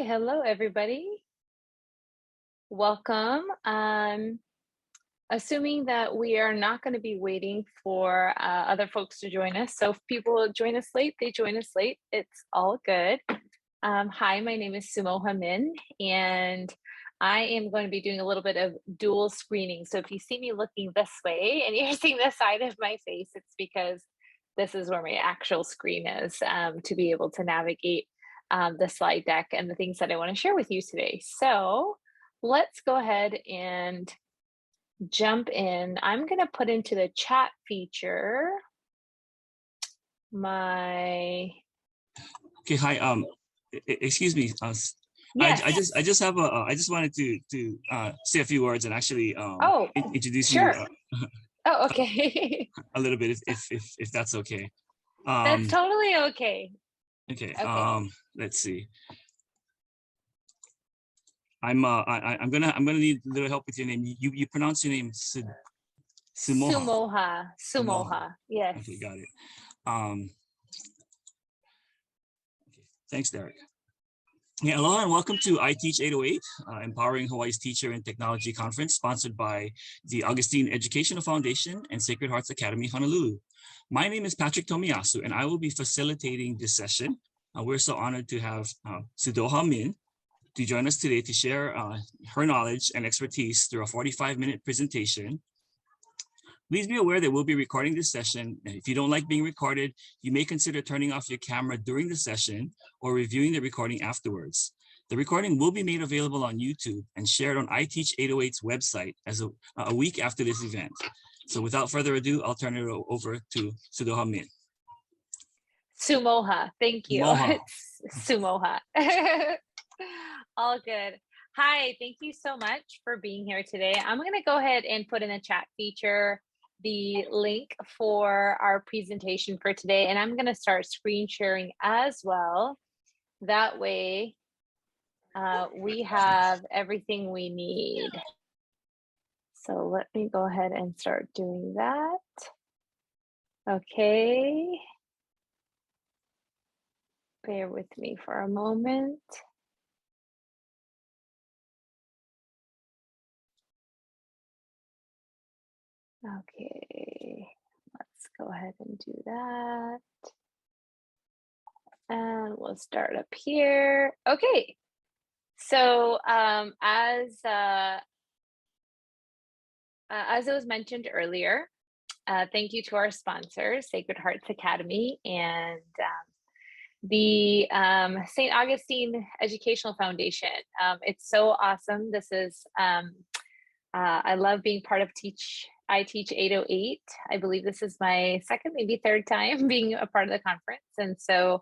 Hello everybody. Welcome. Assuming that we are not going to be waiting for other folks to join us. So if people join us late, they join us late. It's all good. Hi, my name is Sumoha Min, and I am going to be doing a little bit of dual screening. So if you see me looking this way and you're seeing the side of my face, it's because this is where my actual screen is, to be able to navigate the slide deck and the things that I want to share with you today. So let's go ahead and jump in. I'm going to put into the chat feature my. Okay, hi. Excuse me. Yes. I just have a. I just wanted to say a few words and actually Oh, introduce you sure. Oh, okay. a little bit if that's okay. That's Um, totally okay. okay. Okay. Let's see. I'm gonna need a little help with your name. You pronounce your name Sumoha. Sumoha. Sumoha. Sumoha. Yes. Okay, got it. Um, okay. Thanks, Derek. Yeah, aloha and welcome to iTeach808, Empowering Hawaii's Teacher and Technology Conference, sponsored by the Augustine Educational Foundation and Sacred Hearts Academy, Honolulu. My name is Patrick Tomiyasu, and I will be facilitating this session. We're so honored to have Sudoha Min to join us today to share her knowledge and expertise through a 45-minute presentation. Please be aware that we'll be recording this session. If you don't like being recorded, you may consider turning off your camera during the session or reviewing the recording afterwards. The recording will be made available on YouTube and shared on iTeach808's website as a week after this event. So without further ado, I'll turn it over to Sudoha Min. Sumoha. Thank you. Sumoha. It's Sumoha. All good. Hi, thank you so much for being here today. I'm going to go ahead and put in the chat feature the link for our presentation for today, and I'm going to start screen sharing as well. That way, we have everything we need. So let me go ahead and start doing that. Okay. Bear with me for a moment. Okay, let's go ahead and do that. And we'll start up here. Okay, so as it was mentioned earlier, thank you to our sponsors, Sacred Hearts Academy and the St. Augustine Educational Foundation. It's so awesome. This is, I love being part of iTeach808. I believe this is my second, maybe third time being a part of the conference. And so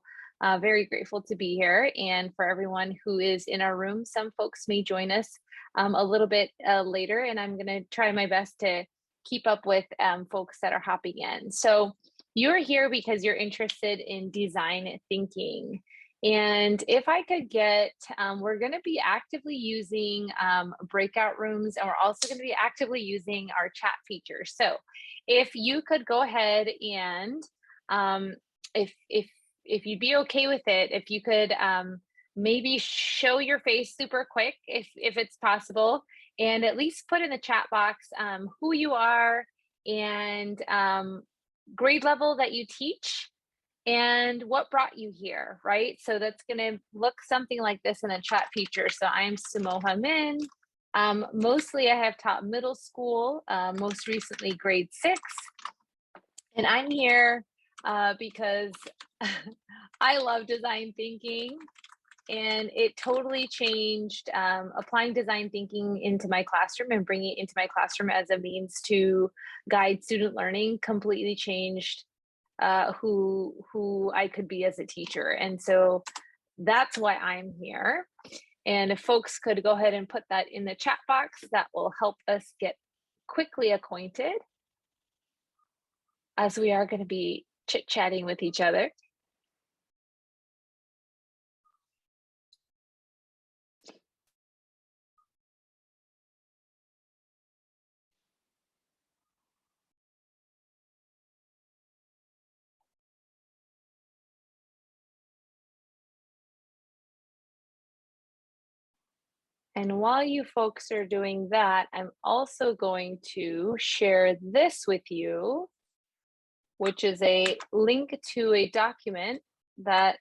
very grateful to be here. And for everyone who is in our room, some folks may join us a little bit later, and I'm going to try my best to keep up with folks that are hopping in. So you're here because you're interested in design thinking. And if I could get, we're going to be actively using breakout rooms, and we're also going to be actively using our chat feature. So if you could go ahead and if you'd be okay with it, if you could maybe show your face super quick, if it's possible, and at least put in the chat box who you are and grade level that you teach and what brought you here, right? So that's going to look something like this in the chat feature. So I'm Sumoha Min. Mostly I have taught middle school, most recently grade 6. And I'm here because I love design thinking, and it totally changed applying design thinking into my classroom and bringing it into my classroom as a means to guide student learning completely changed who I could be as a teacher. And so that's why I'm here. And if folks could go ahead and put that in the chat box, that will help us get quickly acquainted, as we are going to be chit-chatting with each other. And while you folks are doing that, I'm also going to share this with you, which is a link to a document that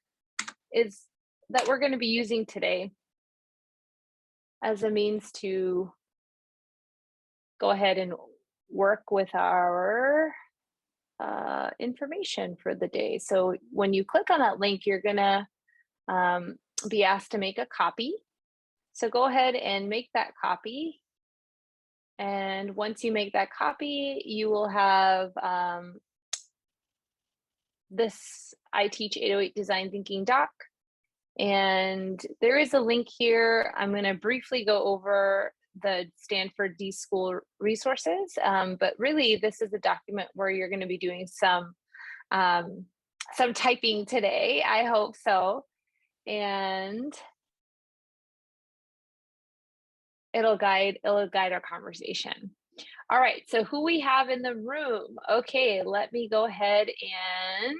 is that we're going to be using today as a means to go ahead and work with our information for the day. So when you click on that link, you're gonna be asked to make a copy. So go ahead and make that copy. And once you make that copy, you will have this iTeach808 Design Thinking doc. And there is a link here. I'm going to briefly go over the Stanford D-School resources, but really this is a document where you're going to be doing some typing today. I hope so. And it'll guide our conversation. All right, so who we have in the room? Okay, let me go ahead and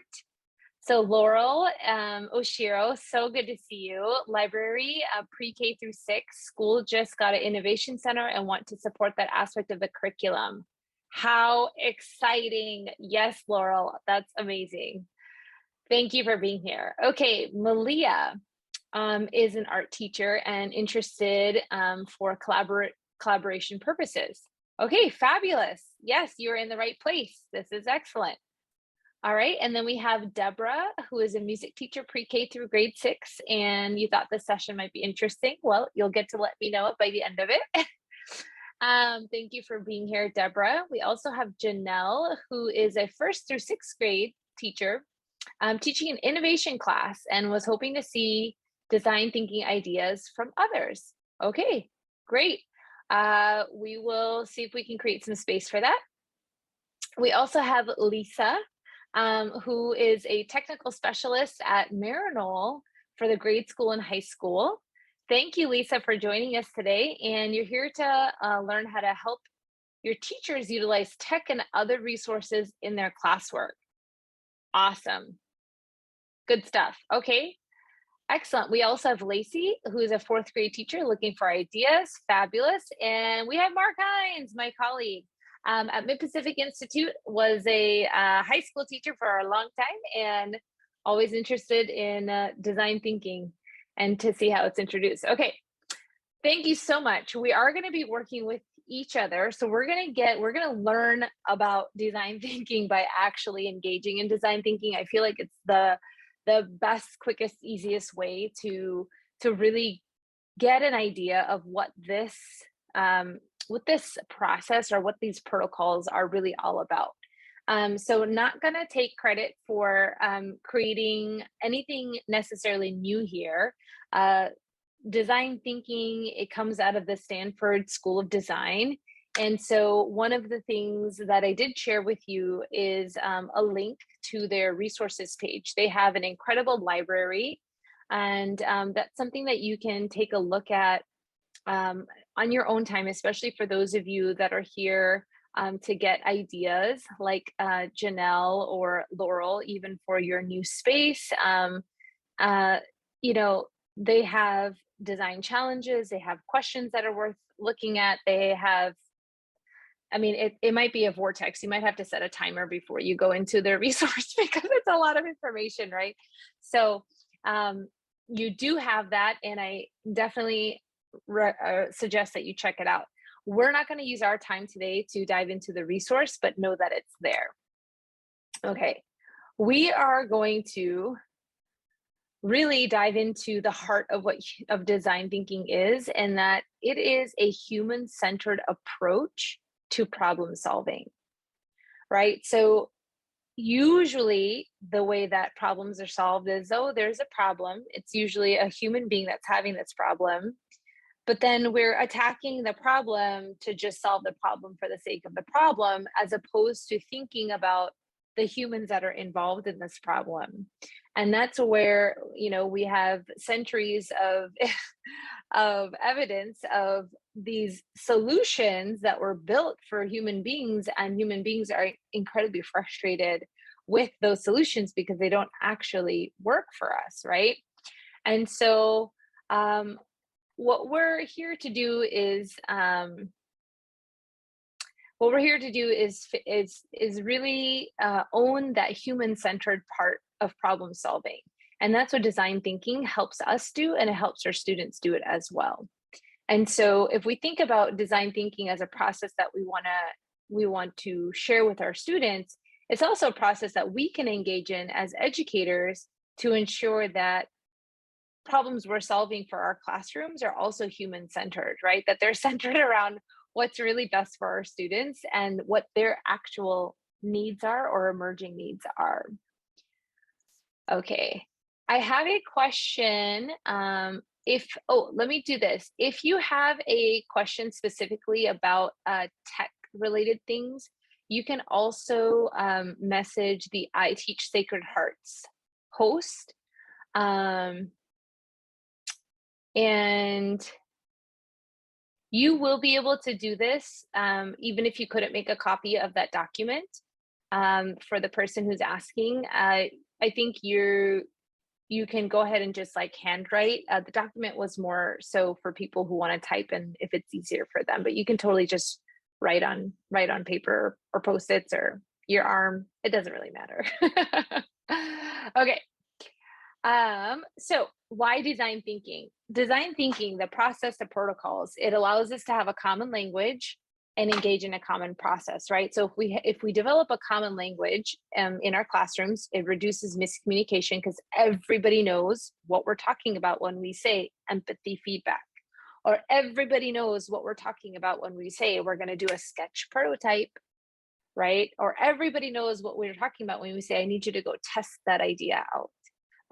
so Laurel Oshiro, so good to see you. Library, pre-K through 6, school just got an innovation center and want to support that aspect of the curriculum. How exciting. Yes, Laurel, that's amazing. Thank you for being here. Okay, Malia is an art teacher and interested for collaboration purposes. Okay, fabulous. Yes, you're in the right place. This is excellent. All right, and then we have Deborah, who is a music teacher pre-K through grade 6, and you thought this session might be interesting. Well, you'll get to let me know it by the end of it. Thank you for being here, Deborah. We also have Janelle, who is a 1st through 6th grade teacher, teaching an innovation class and was hoping to see design thinking ideas from others. Okay, great. We will see if we can create some space for that. We also have Lisa, who is a technical specialist at Marinol for the grade school and high school. Thank you, Lisa, for joining us today. And you're here to learn how to help your teachers utilize tech and other resources in their classwork. Awesome. Good stuff. Okay, excellent. We also have Lacey, who is a 4th grade teacher looking for ideas. Fabulous. And we have Mark Hines, my colleague. At Mid-Pacific Institute, was a high school teacher for a long time and always interested in design thinking and to see how it's introduced. Okay, thank you so much. We are going to be working with each other. So we're going to learn about design thinking by actually engaging in design thinking. I feel like it's the best, quickest, easiest way to really get an idea of what this process or what these protocols are really all about. So not going to take credit for creating anything necessarily new here. Design thinking, it comes out of the Stanford School of Design. And so one of the things that I did share with you is a link to their resources page. They have an incredible library, and that's something that you can take a look at on your own time, especially for those of you that are here to get ideas like Janelle or Laurel, even for your new space. They have design challenges, they have questions that are worth looking at. They have, it might be a vortex. You might have to set a timer before you go into their resource because it's a lot of information, right? So you do have that, and I definitely suggest that you check it out. We're not going to use our time today to dive into the resource, but know that it's there. Okay, we are going to really dive into the heart of what design thinking is, and that it is a human-centered approach to problem solving, right? So usually the way that problems are solved is, there's a problem. It's usually a human being that's having this problem. But then we're attacking the problem to just solve the problem for the sake of the problem, as opposed to thinking about the humans that are involved in this problem. And that's where, we have centuries of of evidence of these solutions that were built for human beings, and human beings are incredibly frustrated with those solutions because they don't actually work for us, right? And so what we're here to do is what we're here to do is really own that human-centered part of problem solving. And that's what design thinking helps us do, and it helps our students do it as well. And so if we think about design thinking as a process that we want to share with our students, it's also a process that we can engage in as educators to ensure that problems we're solving for our classrooms are also human-centered, right? That they're centered around what's really best for our students and what their actual needs are or emerging needs are. Okay, I have a question. Let me do this. If you have a question specifically about tech related things, you can also message the iTeach Sacred Hearts host. And you will be able to do this even if you couldn't make a copy of that document. For the person who's asking, I think you can go ahead and just like handwrite. The document was more so for people who want to type and if it's easier for them, but you can totally just write on paper or Post-its or your arm. It doesn't really matter. Okay. So why design thinking? Design thinking, the process, the protocols, it allows us to have a common language and engage in a common process, right? So if we develop a common language in our classrooms, it reduces miscommunication because everybody knows what we're talking about when we say empathy feedback, or everybody knows what we're talking about when we say we're going to do a sketch prototype, right? Or everybody knows what we're talking about when we say I need you to go test that idea out.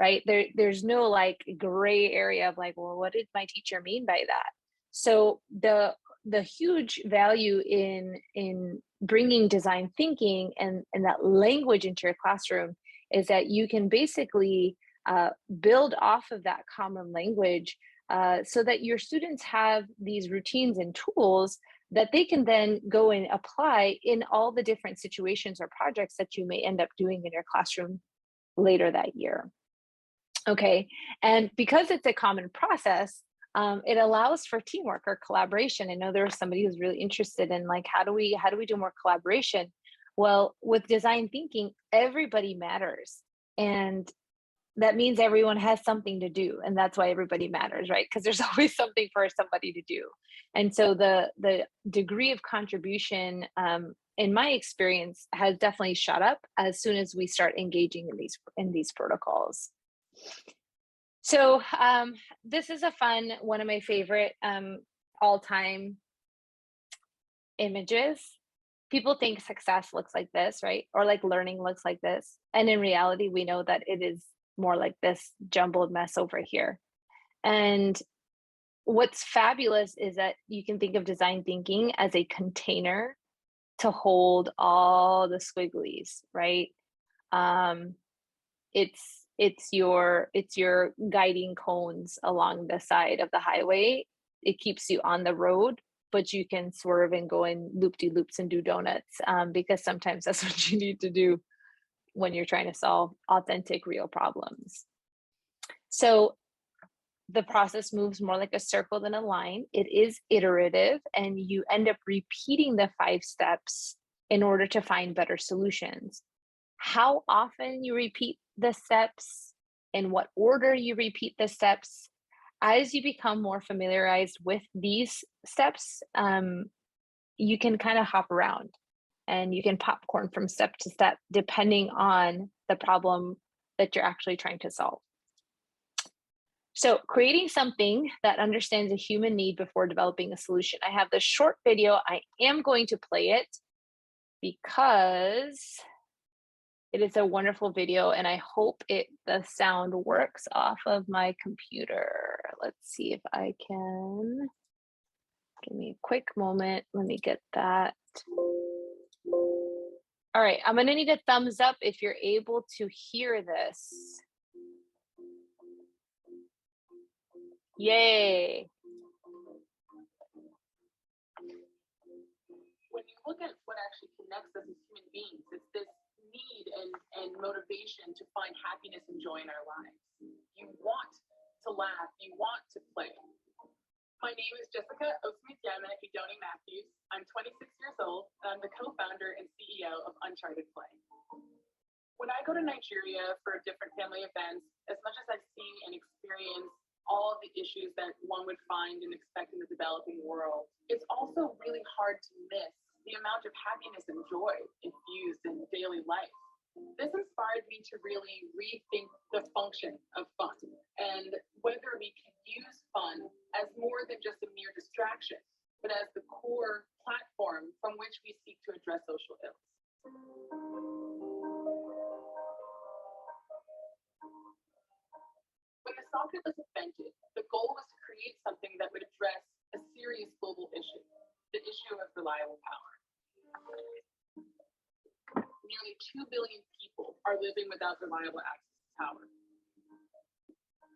Right? There's no like gray area of like, well, what did my teacher mean by that? So the huge value in bringing design thinking and that language into your classroom is that you can basically build off of that common language so that your students have these routines and tools that they can then go and apply in all the different situations or projects that you may end up doing in your classroom later that year. Okay, and because it's a common process, it allows for teamwork or collaboration. I know there was somebody who's really interested in like, how do we do more collaboration? Well, with design thinking, everybody matters. And that means everyone has something to do. And that's why everybody matters, right? Because there's always something for somebody to do. And so the degree of contribution, in my experience, has definitely shot up as soon as we start engaging in these protocols. So this is one of my favorite all-time images. People think success looks like this, right? Or like learning looks like this. And in reality, we know that it is more like this jumbled mess over here. And what's fabulous is that you can think of design thinking as a container to hold all the squigglies, right? It's your guiding cones along the side of the highway. It keeps you on the road, but you can swerve and go in loop-de-loops and do donuts because sometimes that's what you need to do when you're trying to solve authentic, real problems. So the process moves more like a circle than a line. It is iterative, and you end up repeating the 5 steps in order to find better solutions. How often you repeat the steps, in what order you repeat the steps, as you become more familiarized with these steps, you can kind of hop around and you can popcorn from step to step depending on the problem that you're actually trying to solve. So creating something that understands a human need before developing a solution. I have this short video. I am going to play it because it is a wonderful video, and I hope the sound works off of my computer. Let's see if I can. Give me a quick moment. Let me get that. All right, I'm gonna need a thumbs up if you're able to hear this. Yay. When you look at what actually connects us as human beings, it's this need and motivation to find happiness and joy in our lives. You want to laugh, you want to play. My name is Jessica Osmitiana Idoni Matthews. I'm 26 years old, and I'm the co-founder and CEO of Uncharted Play. When I go to Nigeria for different family events, as much as I see and experience all of the issues that one would find and expect in the developing world, it's also really hard to miss the amount of happiness and joy infused in daily life. This inspired me to really rethink the function of fun and whether we can use fun as more than just a mere distraction, but as the core platform from which we seek to address social ills. When the socket was invented, the goal was to create something that would address a serious global issue, the issue of reliable power. Nearly 2 billion people are living without reliable access to power.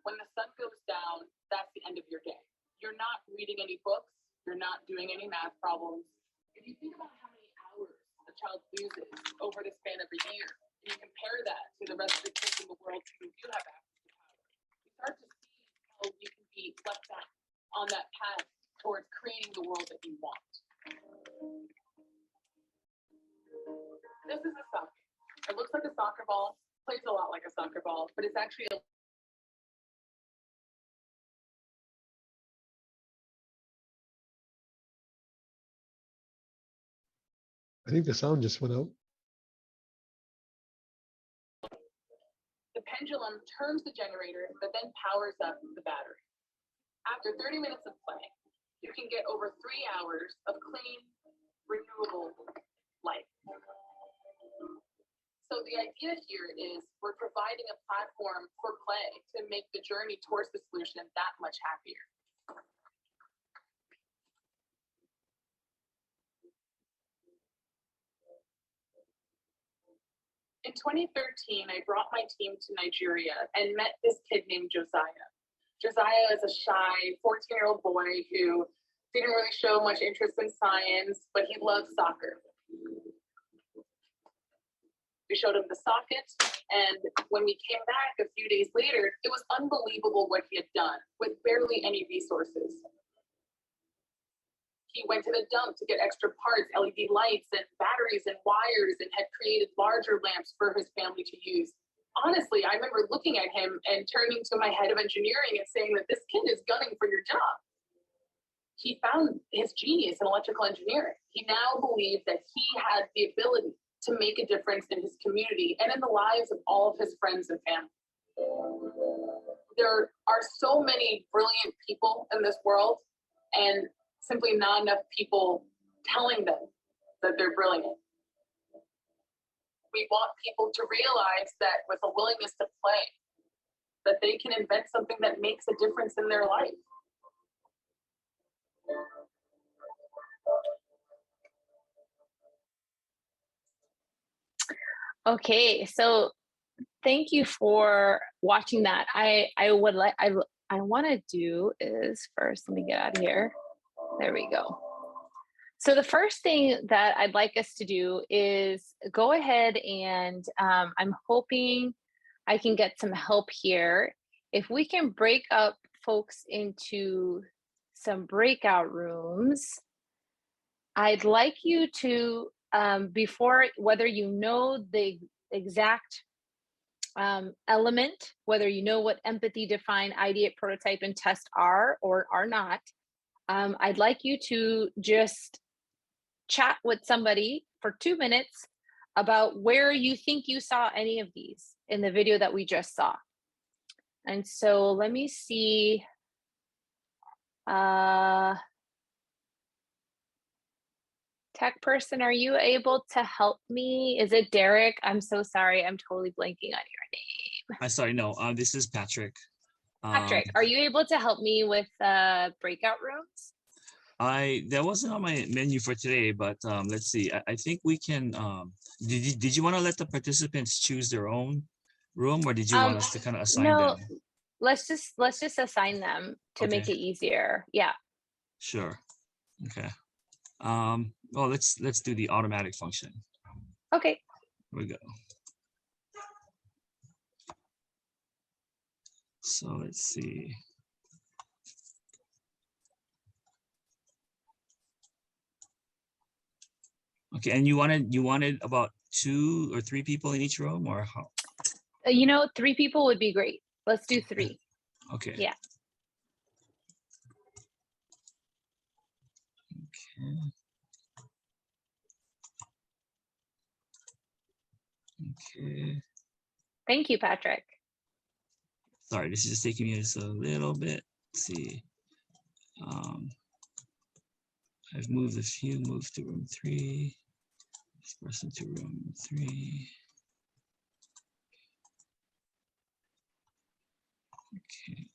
When the sun goes down, that's the end of your day. You're not reading any books, you're not doing any math problems. If you think about how many hours a child loses over the span of a year, and you compare that to the rest of the kids in the world who do have access to power, you start to see how you can be left out on that path towards creating the world that you want. This is a socket. It looks like a soccer ball, plays a lot like a soccer ball, but it's actually a I think the sound just went out. The pendulum turns the generator, but then powers up the battery. After 30 minutes of play, you can get over 3 hours of clean, renewable light. So the idea here is we're providing a platform for play to make the journey towards the solution that much happier. In 2013, I brought my team to Nigeria and met this kid named Josiah. Josiah is a shy 14-year-old boy who didn't really show much interest in science, but he loved soccer. We showed him the socket, and when we came back a few days later, it was unbelievable what he had done with barely any resources. He went to the dump to get extra parts, LED lights and batteries and wires, and had created larger lamps for his family to use. Honestly, I remember looking at him and turning to my head of engineering and saying that this kid is gunning for your job. He found his genius in electrical engineering. He now believed that he had the ability to make a difference in his community and in the lives of all of his friends and family. There are so many brilliant people in this world, and simply not enough people telling them that they're brilliant. We want people to realize that with a willingness to play, that they can invent something that makes a difference in their life. Okay, so thank you for watching that. I want to do is first, let me get out of here. There we go. So the first thing that I'd like us to do is go ahead and I'm hoping I can get some help here. If we can break up folks into some breakout rooms, I'd like you to, before, whether you know the exact element, whether you know what empathy, define, ideate, prototype, and test are or are not, I'd like you to just chat with somebody for 2 minutes about where you think you saw any of these in the video that we just saw. And so let me see. Tech person, are you able to help me? Is it Derek? I'm so sorry. I'm totally blanking on your name. I'm sorry. No, this is Patrick. Patrick, are you able to help me with breakout rooms? That wasn't on my menu for today, but let's see. I think we can. Did you want to let the participants choose their own room, or did you want us to kind of assign them? Let's just assign them to make it easier. Yeah. Sure. Okay. Well, let's do the automatic function. Okay. Here we go. So let's see. Okay, and you wanted about 2 or 3 people in each room, or how? 3 people would be great. Let's do 3. Okay. Yeah. Okay. Thank you, Patrick. Sorry, this is just taking me just a little bit. Let's see. I've moved a few, moved to room 3. This person to room 3. Okay.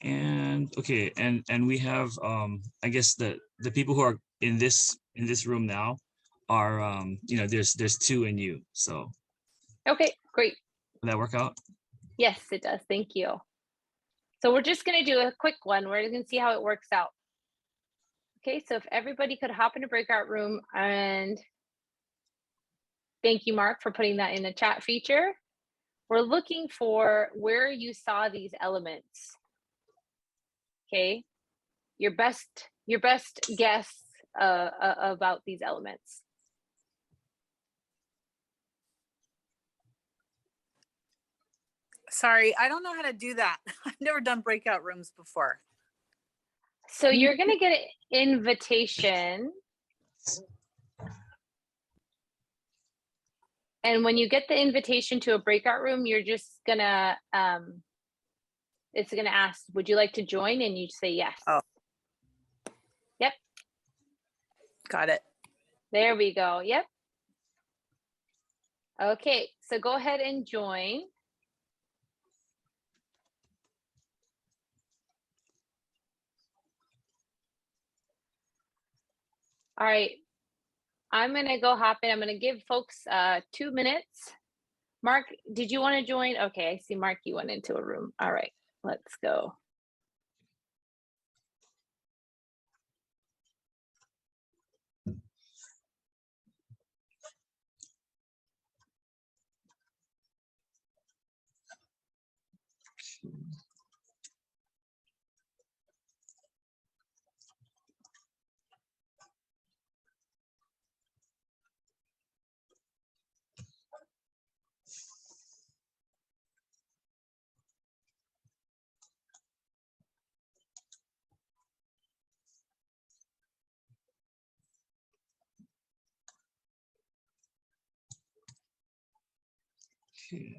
And we have I guess the people who are in this room now are there's 2 in you. So Okay, great. will that work out? Yes, it does. Thank you. So we're just going to do a quick one. We're going to see how it works out. Okay, so if everybody could hop in a breakout room, and thank you, Mark, for putting that in the chat feature. We're looking for where you saw these elements. Okay, your best guess about these elements. Sorry, I don't know how to do that. I've never done breakout rooms before. So you're going to get an invitation. And when you get the invitation to a breakout room, you're just going to, it's going to ask, would you like to join? And you say yes. Oh. Yep. Got it. There we go. Yep. Okay, so go ahead and join. All right, I'm gonna go hop in. I'm gonna give folks 2 minutes. Mark, did you want to join? Okay, I see Mark, you went into a room. All right, let's go. Okay.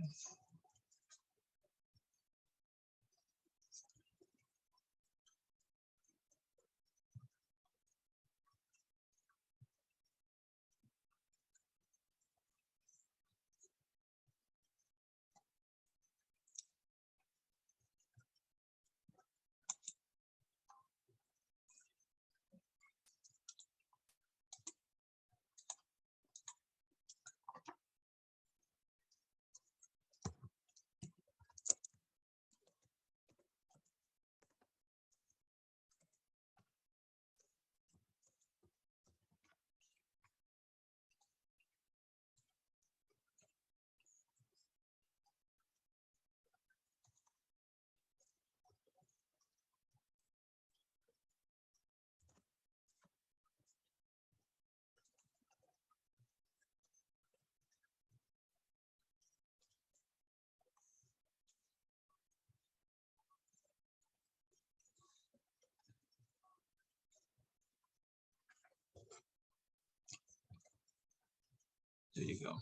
There you go.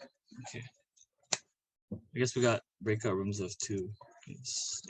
Okay. I guess we got breakout rooms of 2. It's,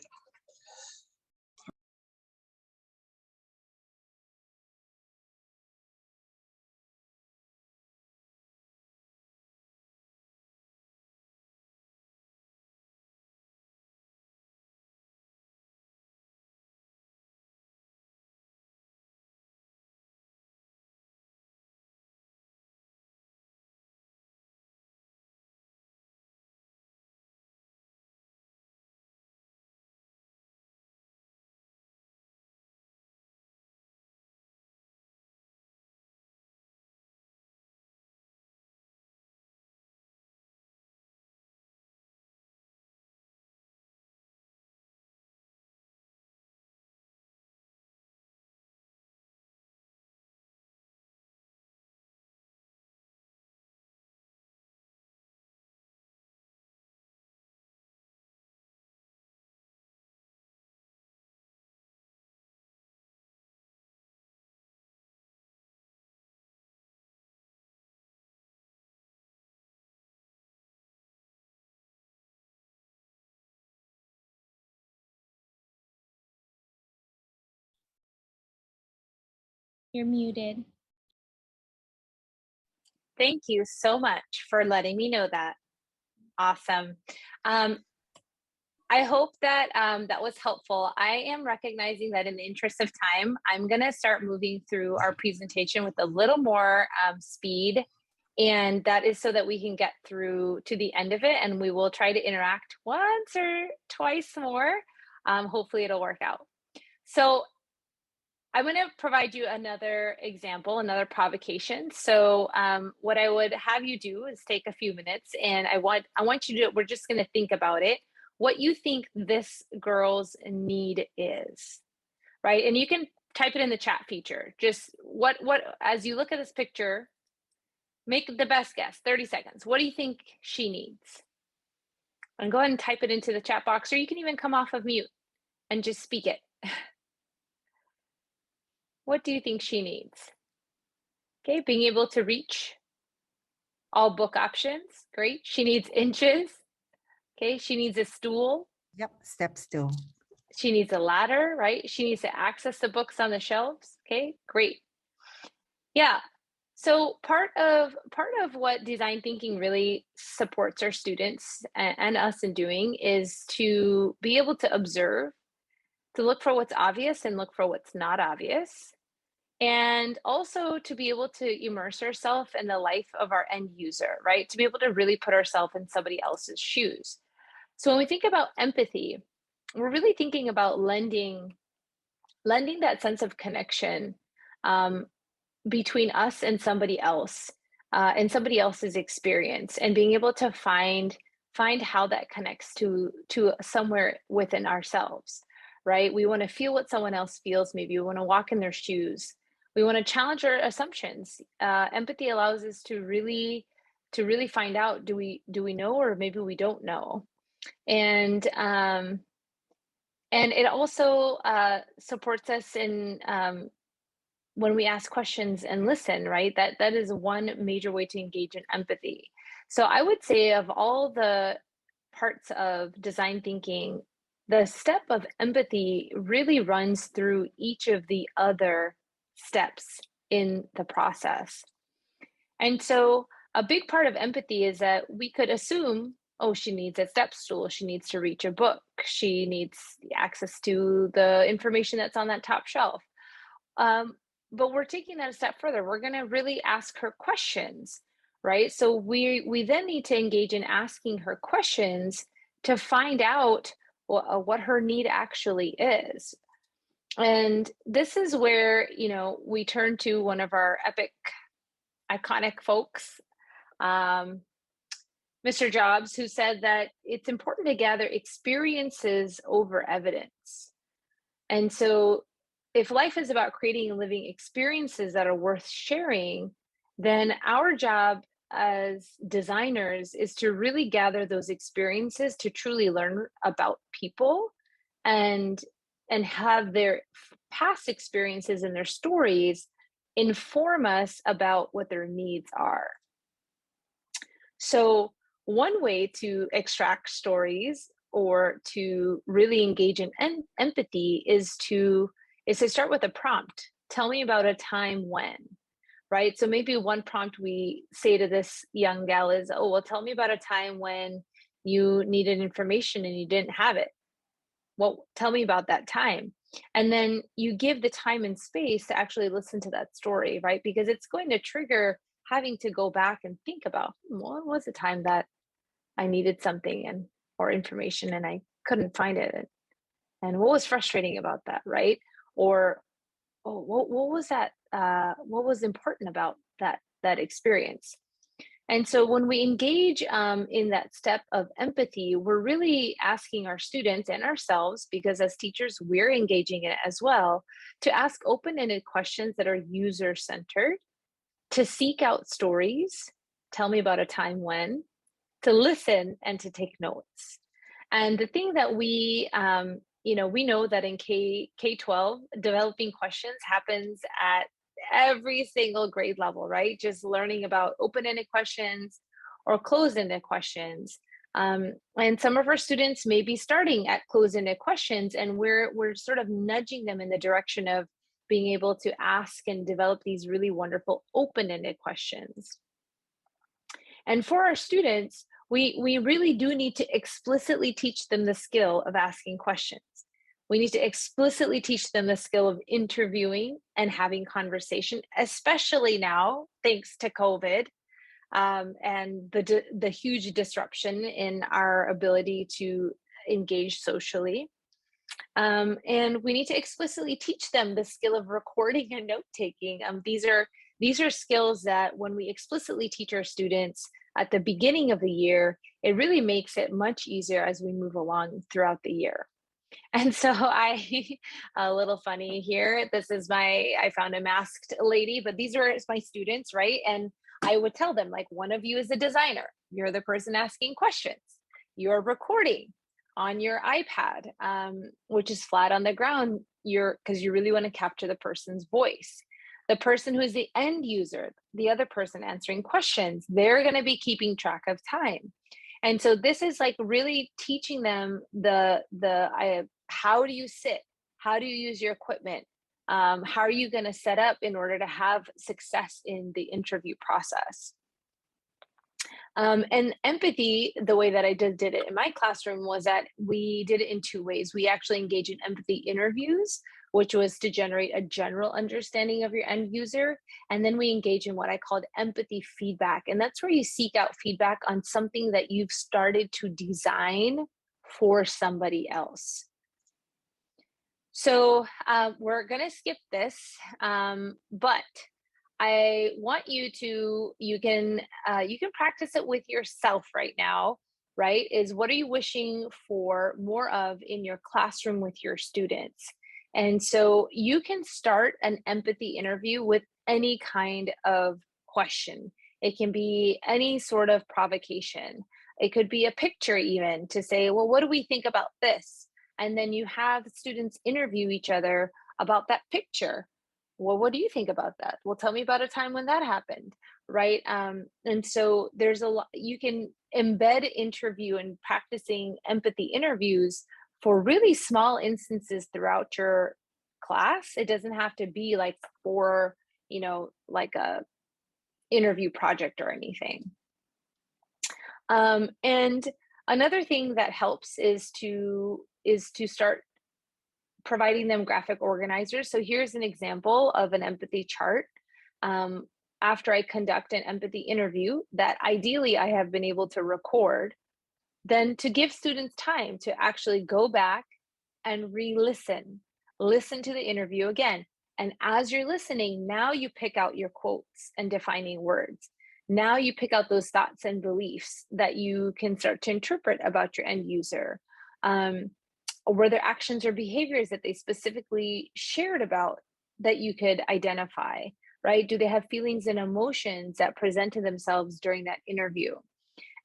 You're muted. Thank you so much for letting me know that. Awesome. I hope that that was helpful. I am recognizing that in the interest of time, I'm going to start moving through our presentation with a little more speed. And that is so that we can get through to the end of it, and we will try to interact once or twice more. Hopefully it'll work out. So I'm going to provide you another example, another provocation. So what I would have you do is take a few minutes, and I want you to, we're just going to think about it, what you think this girl's need is, right? And you can type it in the chat feature. Just what as you look at this picture, make the best guess, 30 seconds. What do you think she needs? And go ahead and type it into the chat box, or you can even come off of mute and just speak it. What do you think she needs? Okay, being able to reach all book options, great. She needs inches. Okay, she needs a stool. Yep, step stool. She needs a ladder, right? She needs to access the books on the shelves. Okay, great. Yeah. So part of what design thinking really supports our students and us in doing is to be able to observe, to look for what's obvious and look for what's not obvious, and also to be able to immerse ourselves in the life of our end user, right? To be able to really put ourselves in somebody else's shoes. So when we think about empathy, we're really thinking about lending that sense of connection between us and somebody else, and somebody else's experience, and being able to find how that connects to somewhere within ourselves, right? We want to feel what someone else feels. Maybe we want to walk in their shoes. We want to challenge our assumptions. Empathy allows us to really find out, do we know, or maybe we don't know. And it also supports us in when we ask questions and listen, right? That is one major way to engage in empathy. So I would say, of all the parts of design thinking, the step of empathy really runs through each of the other steps in the process. And so a big part of empathy is that we could assume, oh, she needs a step stool, she needs to reach a book, she needs access to the information that's on that top shelf. But we're taking that a step further. We're going to really ask her questions, right? So we then need to engage in asking her questions to find out what her need actually is. And this is where, we turn to one of our epic, iconic folks, Mr. Jobs, who said that it's important to gather experiences over evidence. And so if life is about creating and living experiences that are worth sharing, then our job as designers is to really gather those experiences to truly learn about people and have their past experiences and their stories inform us about what their needs are. So one way to extract stories or to really engage in empathy is to start with a prompt. Tell me about a time when, right? So maybe one prompt we say to this young gal is, oh, well, tell me about a time when you needed information and you didn't have it. Well, tell me about that time. And then you give the time and space to actually listen to that story, right? Because it's going to trigger having to go back and think about, what was the time that I needed something or information and I couldn't find it? And what was frustrating about that, right? Or, oh, what was that? What was important about that experience? And so when we engage in that step of empathy, we're really asking our students and ourselves, because as teachers, we're engaging in it as well, to ask open-ended questions that are user-centered, to seek out stories, tell me about a time when, to listen and to take notes. And the thing that we know that in K-12, developing questions happens at every single grade level, right? Just learning about open-ended questions or closed-ended questions. And some of our students may be starting at closed-ended questions, and we're sort of nudging them in the direction of being able to ask and develop these really wonderful open-ended questions. And for our students, we really do need to explicitly teach them the skill of asking questions. We need to explicitly teach them the skill of interviewing and having conversation, especially now, thanks to COVID, and the huge disruption in our ability to engage socially. And we need to explicitly teach them the skill of recording and note-taking. These are skills that when we explicitly teach our students at the beginning of the year, it really makes it much easier as we move along throughout the year. And so a little funny here, I found a masked lady, but these are my students, right? And I would tell them, like, one of you is a designer. You're the person asking questions. You're recording on your iPad, which is flat on the ground, because you really want to capture the person's voice. The person who is the end user, the other person answering questions, they're going to be keeping track of time. And so this is like really teaching them how do you sit? How do you use your equipment? How are you going to set up in order to have success in the interview process? And empathy, the way that I did it in my classroom was that we did it in two ways. We actually engaged in empathy interviews, which was to generate a general understanding of your end user. And then we engage in what I called empathy feedback. And that's where you seek out feedback on something that you've started to design for somebody else. So we're going to skip this, but I want you can practice it with yourself right now, right? Is what are you wishing for more of in your classroom with your students? And so you can start an empathy interview with any kind of question. It can be any sort of provocation. It could be a picture even to say, well, what do we think about this? And then you have students interview each other about that picture. Well, what do you think about that? Well, tell me about a time when that happened, right? And so there's a lot, you can embed interview and practicing empathy interviews for really small instances throughout your class. It doesn't have to be like for, like a interview project or anything. And another thing that helps is to start providing them graphic organizers. So here's an example of an empathy chart. After I conduct an empathy interview that ideally I have been able to record, then to give students time to actually go back and listen to the interview again. And as you're listening, now you pick out your quotes and defining words. Now you pick out those thoughts and beliefs that you can start to interpret about your end user. Were there actions or behaviors that they specifically shared about that you could identify, right? Do they have feelings and emotions that presented themselves during that interview?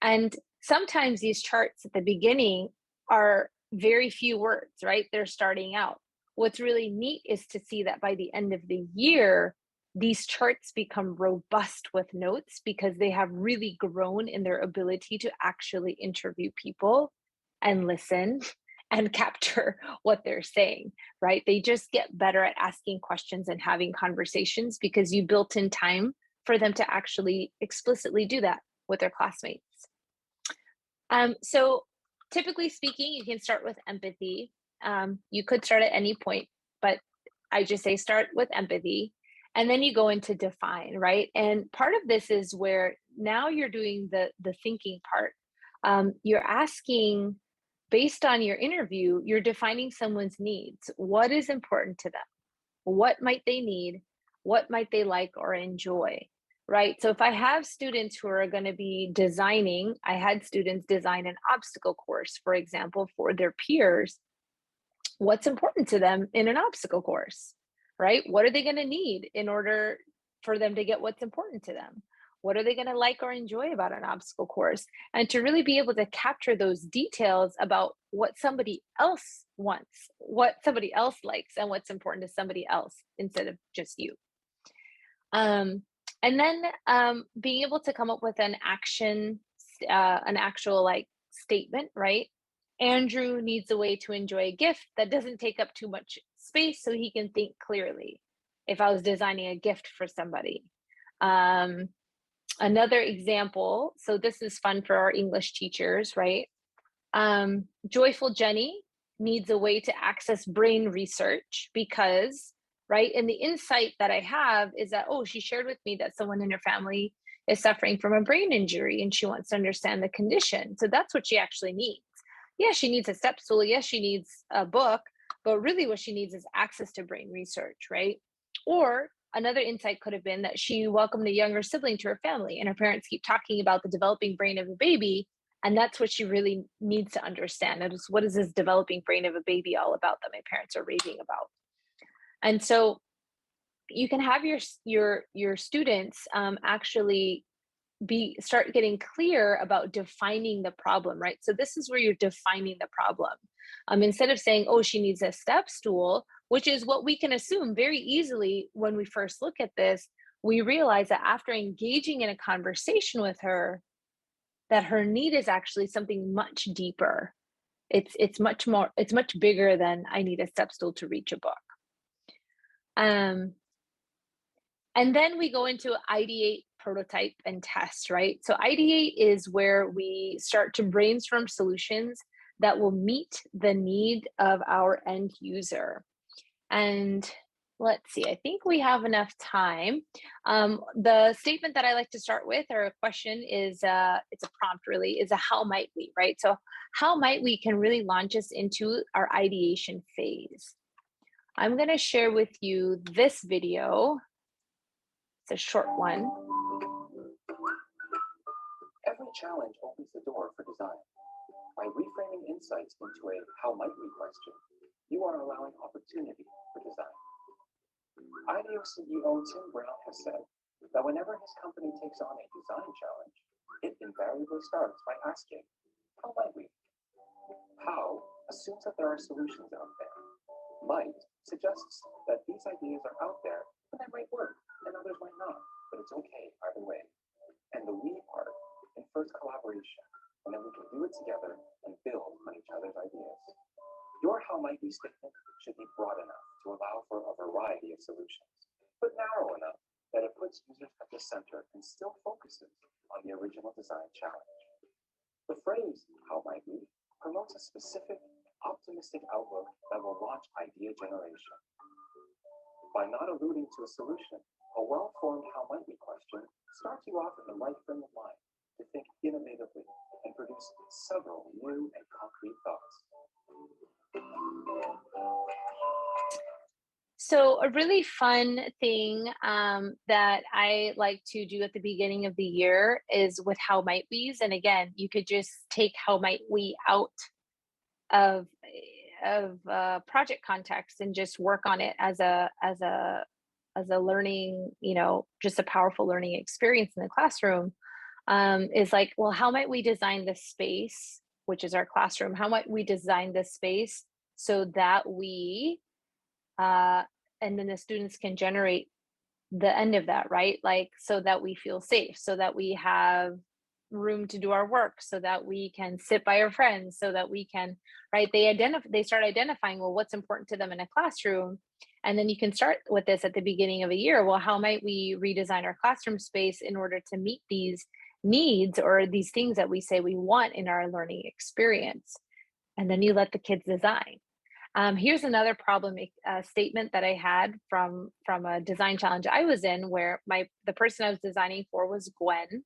And sometimes these charts at the beginning are very few words, right? They're starting out. What's really neat is to see that by the end of the year, these charts become robust with notes because they have really grown in their ability to actually interview people and listen and capture what they're saying, right? They just get better at asking questions and having conversations because you built in time for them to actually explicitly do that with their classmates. So typically speaking, you can start with empathy. You could start at any point, but I just say start with empathy. And then you go into define, right? And part of this is where now you're doing the thinking part. You're asking, based on your interview, you're defining someone's needs. What is important to them? What might they need? What might they like or enjoy? Right? So if I have students who are going to be designing, I had students design an obstacle course, for example, for their peers. What's important to them in an obstacle course, right? What are they going to need in order for them to get what's important to them? What are they going to like or enjoy about an obstacle course? And to really be able to capture those details about what somebody else wants, what somebody else likes, and what's important to somebody else instead of just you. And then being able to come up with an actual like statement, right? Andrew needs a way to enjoy a gift that doesn't take up too much space so he can think clearly. if I was designing a gift for somebody. Another example, so this is fun for our English teachers, right? Joyful Jenny needs a way to access brain research because, right, and the insight that I have is that, oh, she shared with me that someone in her family is suffering from a brain injury and she wants to understand the condition. So that's what she actually needs. Yeah, she needs a step stool. Yes, she needs a book, but really what she needs is access to brain research, right? Or another insight could have been that she welcomed a younger sibling to her family and her parents keep talking about the developing brain of a baby. And that's what she really needs to understand. Is what is this developing brain of a baby all about that my parents are raving about? And so you can have your students actually start getting clear about defining the problem, right? So this is where you're defining the problem. Instead of saying, oh, she needs a step stool, which is what we can assume very easily when we first look at this, we realize that after engaging in a conversation with her, that her need is actually something much deeper. It's much bigger than I need a step stool to reach a book. And then we go into ideate, prototype, and test, right? So ideate is where we start to brainstorm solutions that will meet the need of our end user. And let's see, I think we have enough time. The statement that I like to start with, or a question, is it's a prompt really, is a how might we, right? So how might we can really launch us into our ideation phase. I'm gonna share with you this video. It's a short one. Every challenge opens the door for design. By reframing insights into a how might we question, you are allowing opportunity for design. IDEO CEO Tim Brown has said that whenever his company takes on a design challenge, it invariably starts by asking, how might we? How assumes that there are solutions out there. Might suggests that these ideas are out there and they might work and others might not, but it's okay either way. And the we part infers collaboration, and then we can do it together and build on each other's ideas. Your how might we statement should be broad enough to allow for a variety of solutions, but narrow enough that it puts users at the center and still focuses on the original design challenge. The phrase, how might we, promotes a specific, optimistic outlook that will launch idea generation. By not alluding to a solution, a well-formed how might we question starts you off in the right frame of mind to think innovatively and produce several new and concrete thoughts. So a really fun thing that I like to do at the beginning of the year is with how might we's. And again, you could just take how might we out of project context and just work on it as a learning, just a powerful learning experience in the classroom. Is like, well, how might we design this space, which is our classroom? How might we design this space so that we and then the students can generate the end of that, right? Like, so that we feel safe, so that we have room to do our work, so that we can sit by our friends, so that we can, right? They start identifying, well, what's important to them in a classroom. And then you can start with this at the beginning of a year. Well, how might we redesign our classroom space in order to meet these needs or these things that we say we want in our learning experience? And then you let the kids design. Here's another problem statement that I had from a design challenge I was in, where the person I was designing for was Gwen,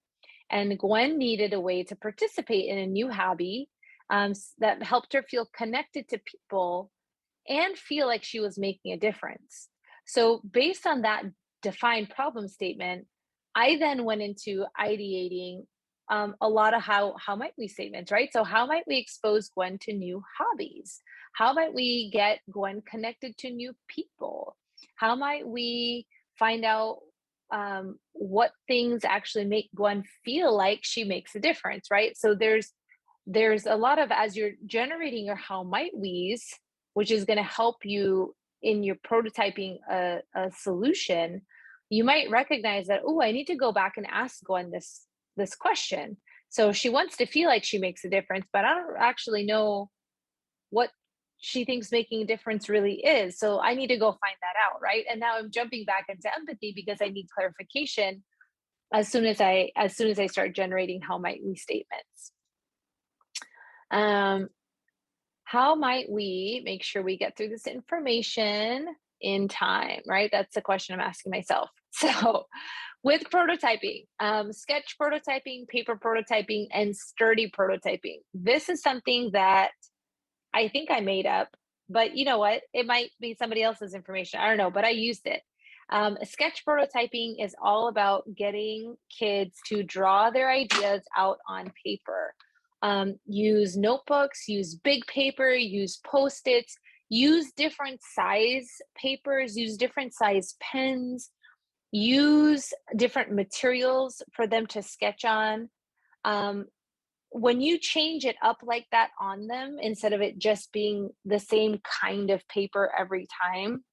and Gwen needed a way to participate in a new hobby that helped her feel connected to people and feel like she was making a difference. So based on that defined problem statement, I then went into ideating a lot of how might we statements, right? So how might we expose Gwen to new hobbies? How might we get Gwen connected to new people? How might we find out what things actually make Gwen feel like she makes a difference, right? So there's a lot of, as you're generating your how might we's, which is going to help you in your prototyping a solution, you might recognize that, oh, I need to go back and ask Gwen this question. So she wants to feel like she makes a difference, but I don't actually know what she thinks making a difference really is. So I need to go find that out, right? And now I'm jumping back into empathy because I need clarification as soon as I start generating how might we statements. How might we make sure we get through this information in time, right? That's the question I'm asking myself. So with prototyping, sketch prototyping, paper prototyping, and sturdy prototyping, this is something that I think I made up, but you know what? It might be somebody else's information. I don't know, but I used it. Sketch prototyping is all about getting kids to draw their ideas out on paper. Use notebooks, use big paper, use Post-its, use different size papers, use different size pens, use different materials for them to sketch on. When you change it up like that on them, instead of it just being the same kind of paper every time,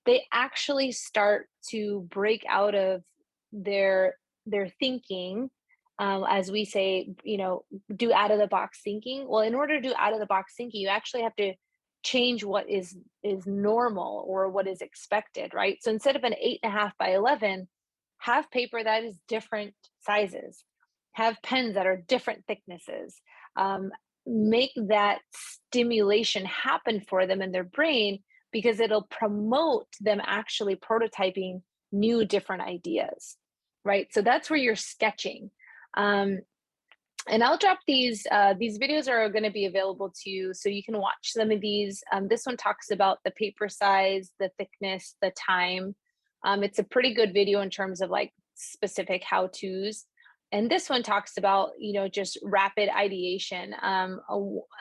they actually start to break out of their thinking. As we say, do out of the box thinking. Well, in order to do out of the box thinking, you actually have to change what is normal or what is expected, right? So instead of an 8.5 by 11, have paper that is different sizes, have pens that are different thicknesses, make that stimulation happen for them in their brain, because it'll promote them actually prototyping new different ideas, right? So that's where you're sketching. And I'll drop these videos are going to be available to you, so you can watch some of these. This one talks about the paper size, the thickness, the time. It's a pretty good video in terms of like specific how-tos. And this one talks about, just rapid ideation.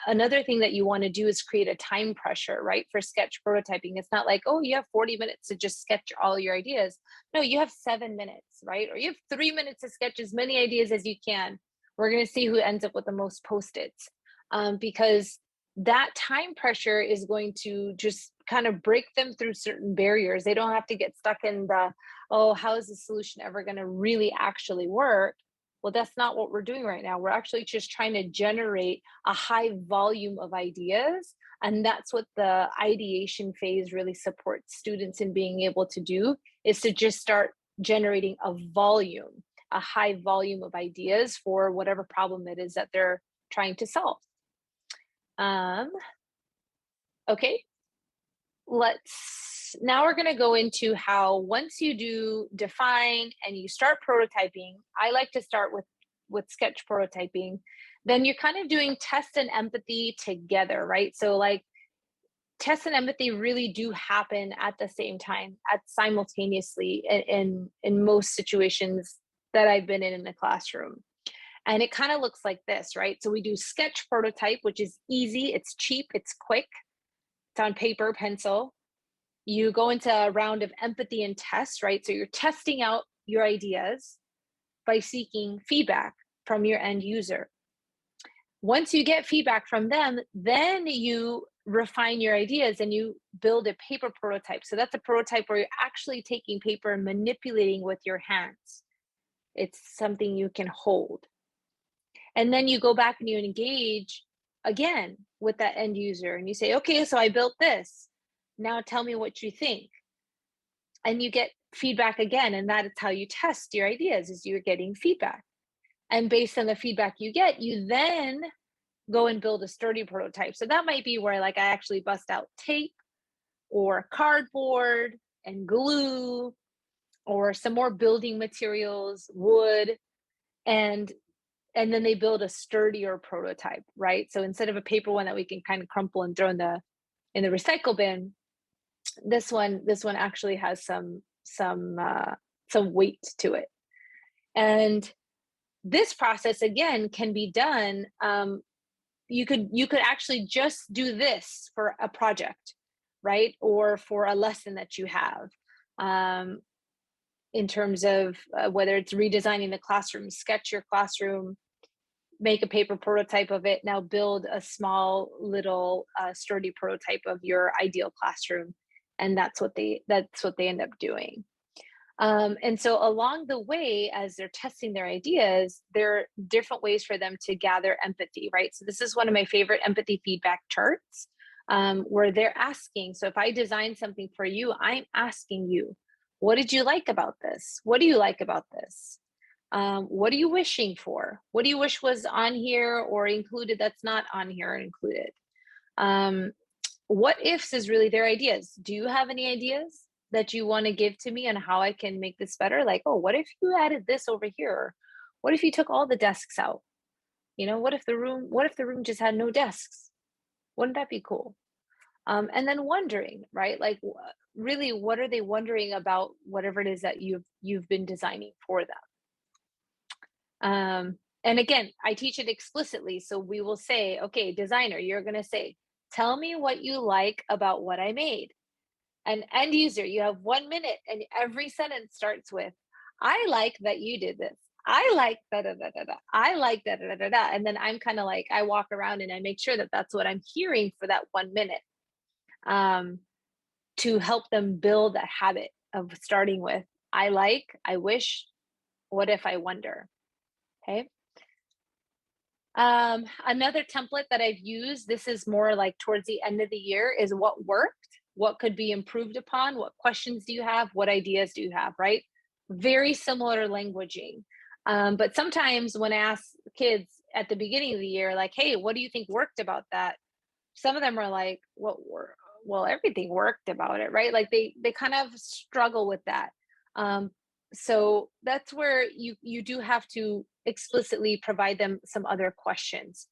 Another thing that you want to do is create a time pressure, right? For sketch prototyping. It's not like, oh, you have 40 minutes to just sketch all your ideas. No, you have 7 minutes, right? Or you have 3 minutes to sketch as many ideas as you can. We're going to see who ends up with the most Post-its, because that time pressure is going to just kind of break them through certain barriers. They don't have to get stuck in the, oh, how is the solution ever going to really actually work? Well, that's not what we're doing right now. We're actually just trying to generate a high volume of ideas. And that's what the ideation phase really supports students in being able to do, is to just start generating a high volume of ideas for whatever problem it is that they're trying to solve. Okay, now we're going to go into how, once you do define and you start prototyping, I like to start with sketch prototyping, then you're kind of doing test and empathy together, right? So like test and empathy really do happen at the same time, simultaneously in most situations that I've been in the classroom. And it kind of looks like this, right? So we do sketch prototype, which is easy, it's cheap, it's quick, it's on paper, pencil. You go into a round of empathy and test, right? So you're testing out your ideas by seeking feedback from your end user. Once you get feedback from them, then you refine your ideas and you build a paper prototype. So that's a prototype where you're actually taking paper and manipulating with your hands. It's something you can hold. And then you go back and you engage again with that end user and you say, okay, so I built this. Now tell me what you think. And you get feedback again. And that is how you test your ideas, is you're getting feedback. And based on the feedback you get, you then go and build a sturdy prototype. So that might be where like I actually bust out tape or cardboard and glue or some more building materials, wood, and then they build a sturdier prototype, right? So instead of a paper one that we can kind of crumple and throw in the recycle bin, this one actually has some weight to it. And this process again can be done. You could actually just do this for a project, right? Or for a lesson that you have, in terms of whether it's redesigning the classroom, sketch your classroom, make a paper prototype of it, now build a small little sturdy prototype of your ideal classroom. And that's what they end up doing. And so along the way, as they're testing their ideas, there are different ways for them to gather empathy, right? So this is one of my favorite empathy feedback charts. where they're asking. So if I design something for you, I'm asking you, what did you like about this? What do you like about this? What are you wishing for? What do you wish was on here or included that's not on here or included? What ifs is really their ideas. Do you have any ideas that you want to give to me on how I can make this better? Like, oh, what if you added this over here? What if you took all the desks out? You know, what if the room just had no desks? Wouldn't that be cool? And then wondering, right? Like, really, what are they wondering about whatever it is that you've been designing for them? And again, I teach it explicitly. So we will say, okay, designer, you're going to say, tell me what you like about what I made. And end user, you have 1 minute, and every sentence starts with, I like that you did this. I like da da da da da. I like da da da da. And then I'm kind of like, I walk around and I make sure that that's what I'm hearing for that 1 minute, to help them build a habit of starting with, I like, I wish, what if, I wonder. Okay. Another template that I've used, this is more like towards the end of the year, is what worked, what could be improved upon, what questions do you have, what ideas do you have, right? Very similar languaging. But sometimes when I ask kids at the beginning of the year, like, hey, what do you think worked about that? Some of them are like, well, everything worked about it, right? Like they kind of struggle with that. So that's where you do have to explicitly provide them some other questions.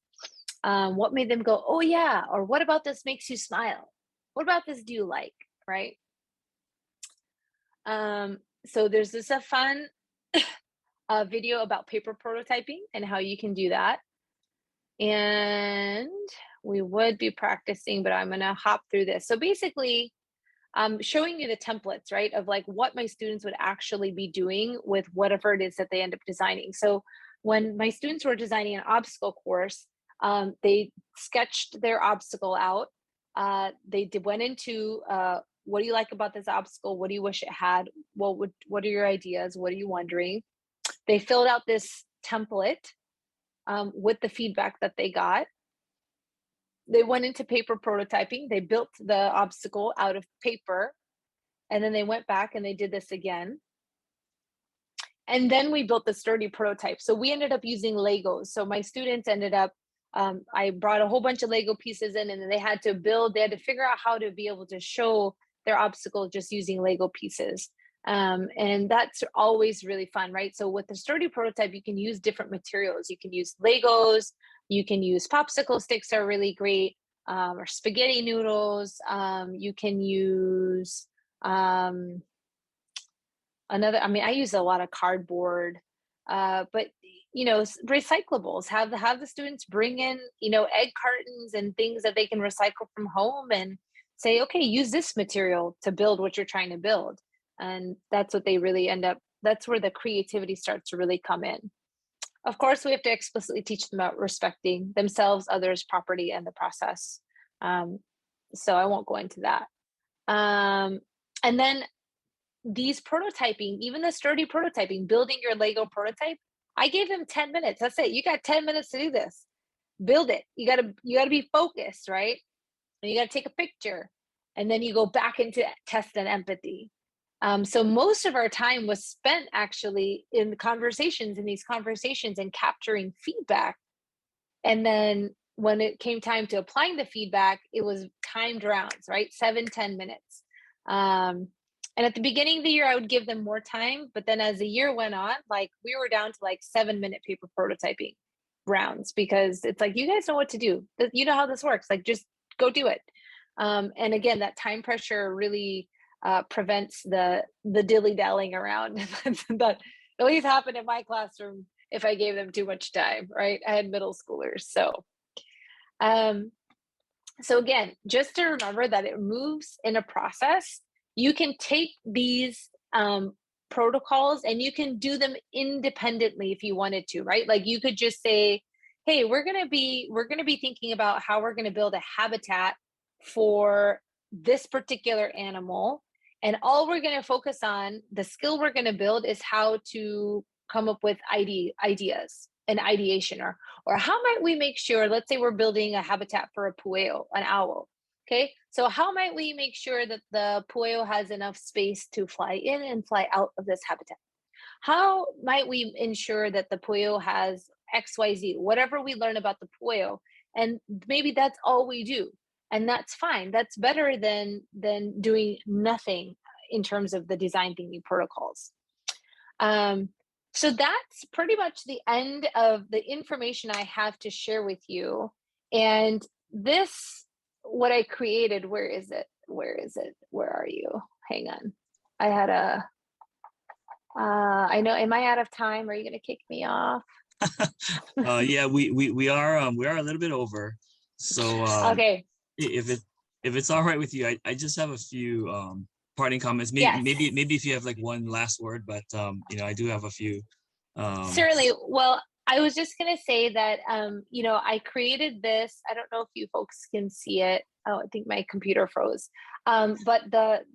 What made them go, oh yeah, or what about this makes you smile? What about this do you like, right? So there's this a fun video about paper prototyping and how you can do that. And we would be practicing, but I'm gonna hop through this. So basically, I'm showing you the templates, right, of like what my students would actually be doing with whatever it is that they end up designing. So when my students were designing an obstacle course, they sketched their obstacle out. Went into what do you like about this obstacle? What do you wish it had? What are your ideas? What are you wondering? They filled out this template with the feedback that they got. They went into paper prototyping. They built the obstacle out of paper, and then they went back and they did this again. And then we built the sturdy prototype. So we ended up using Legos. So my students ended up, I brought a whole bunch of Lego pieces in, and then they had to figure out how to be able to show their obstacle just using Lego pieces. And that's always really fun, right? So with the sturdy prototype, you can use different materials. You can use Legos, you can use popsicle sticks are really great, or spaghetti noodles. You can use I use a lot of cardboard, but recyclables. Have the students bring in, egg cartons and things that they can recycle from home, and say, okay, use this material to build what you're trying to build. And that's what they really that's where the creativity starts to really come in. Of course, we have to explicitly teach them about respecting themselves, others, property, and the process. So I won't go into that. And then these prototyping, even the sturdy prototyping, building your Lego prototype, I gave them 10 minutes. That's it. You got 10 minutes to do this. Build it. You gotta be focused, right? And you gotta take a picture, and then you go back into test and empathy. So most of our time was spent actually in these conversations and capturing feedback. And then when it came time to applying the feedback, it was timed rounds, right? 7-10 minutes. And at the beginning of the year, I would give them more time. But then as the year went on, like we were down to like 7-minute paper prototyping rounds, because it's like, you guys know what to do. You know how this works. Like, just go do it. And again, that time pressure really prevents the dilly-dallying around that always happened in my classroom if I gave them too much time, right? I had middle schoolers. So again, just to remember that it moves in a process. You can take these protocols and you can do them independently if you wanted to, right? Like you could just say, hey, we're gonna be thinking about how we're gonna build a habitat for this particular animal. And all we're going to focus on, the skill we're going to build, is how to come up with ideas and ideation, or how might we make sure, let's say we're building a habitat for a pueo, an owl. Okay, so how might we make sure that the pueo has enough space to fly in and fly out of this habitat? How might we ensure that the pueo has XYZ, whatever we learn about the pueo, and maybe that's all we do, and that's fine. That's better than doing nothing in terms of the design thinking protocols. So that's pretty much the end of the information I have to share with you. And this, what I created, where is it? Where is it? Where are you? Hang on. I had a, I know, am I out of time? Are you going to kick me off? Yeah, we are a little bit over. So Okay. if it's all right with you, I just have a few parting comments. Maybe Yes. maybe if you have like one last word, but you know, I do have a few. Certainly. Well, I was just going to say that, you know, I created this. I don't know if you folks can see it. Oh, I think my computer froze. But the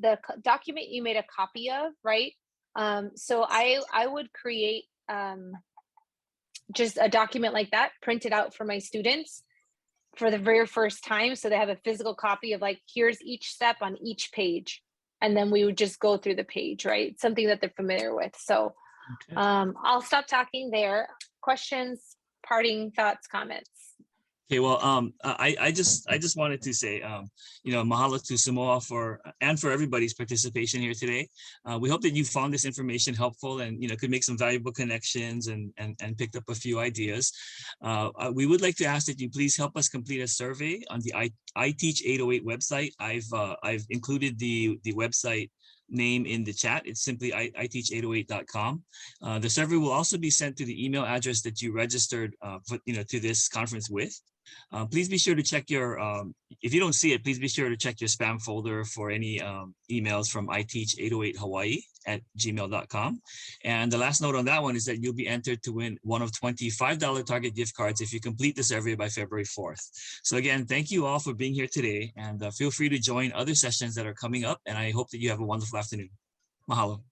document you made a copy of, right? So I would create just a document like that, print it out for my students for the very first time. So they have a physical copy of like, here's each step on each page. And then we would just go through the page, right? Something that they're familiar with. So Okay. I'll stop talking there. Questions, parting thoughts, comments. Okay, well, I just wanted to say, you know, mahalo to Sumoha for everybody's participation here today. We hope that you found this information helpful and, you know, could make some valuable connections and picked up a few ideas. We would like to ask that you please help us complete a survey on the iTeach808 website. I've included the website name in the chat. It's simply iTeach808.com. The survey will also be sent to the email address that you registered to this conference with. Please be sure to check your, if you don't see it, please be sure to check your spam folder for any emails from iTeach808hawaii@gmail.com. And the last note on that one is that you'll be entered to win one of 20 $5 Target gift cards if you complete the survey by February 4th. So again, thank you all for being here today, and feel free to join other sessions that are coming up, and I hope that you have a wonderful afternoon. Mahalo.